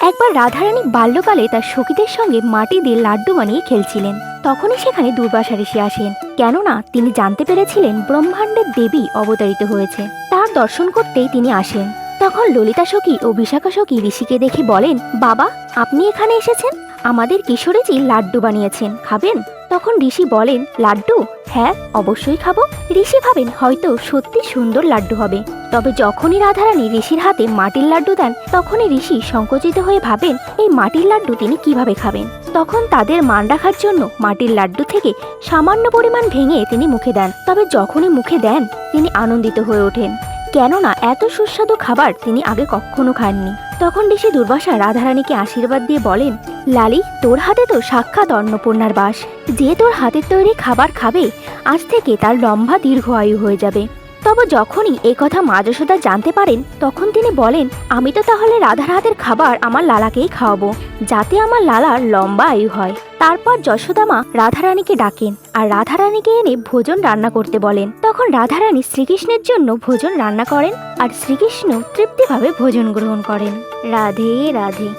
একবার রাধারানী বাল্যকালে তার সখীদের সঙ্গে মাটি দিয়ে লাড্ডু বানিয়ে খেলছিলেন। তখনই সেখানে দুর্বাসা ঋষি আসেন, কেননা তিনি জানতে পেরেছিলেন ব্রহ্মাণ্ডের দেবী অবতারিত হয়েছে। তার দর্শন করতেই তিনি আসেন। তখন ললিতা সখী ও বিশাখা সখী ঋষিকে দেখে বলেন, বাবা, আপনি এখানে এসেছেন, আমাদের কিশোরীজি লাড্ডু বানিয়েছেন, খাবেন? তখন ঋষি বলেন, লাড্ডু? হ্যাঁ, অবশ্যই খাবো। ঋষি ভাবেন হয়তো সত্যি সুন্দর লাড্ডু হবে। তবে যখনই রাধারানী ঋষির হাতে মাটির লাড্ডু দেন, তখনই ঋষি সংকুচিত হয়ে ভাবেন এই মাটির লাড্ডু তিনি কিভাবে খাবেন। তখন তাদের মান রাখার জন্য মাটির লাড্ডু থেকে সামান্য পরিমাণ ভেঙে তিনি মুখে দেন। তবে যখনই মুখে দেন, তিনি আনন্দিত হয়ে ওঠেন, কেননা এত সুস্বাদু খাবার তিনি আগে কখনো খাননি। তখন ঋষি দুর্বাসা রাধারানীকে আশীর্বাদ দিয়ে বলেন, লালি, তোর হাতে তো সাক্ষাৎ অন্নপূর্ণার বাস। যে তোর হাতের তৈরি খাবার খাবে, আজ থেকে তার লম্বা দীর্ঘ আয়ু হয়ে যাবে। তবে যখনই এ কথা মা যশোদা জানতে পারেন, তখন তিনি বলেন, আমি তো তাহলে রাধার হাতের খাবার আমার লালাকেই খাওয়াবো, যাতে আমার লালার লম্বা আয়ু হয়। তারপর যশোদা মা রাধারানীকে ডাকেন আর রাধারানীকে এনে ভোজন রান্না করতে বলেন। তখন রাধারানী শ্রীকৃষ্ণের জন্য ভোজন রান্না করেন আর শ্রীকৃষ্ণ তৃপ্তিভাবে ভোজন গ্রহণ করেন। রাধে রাধে।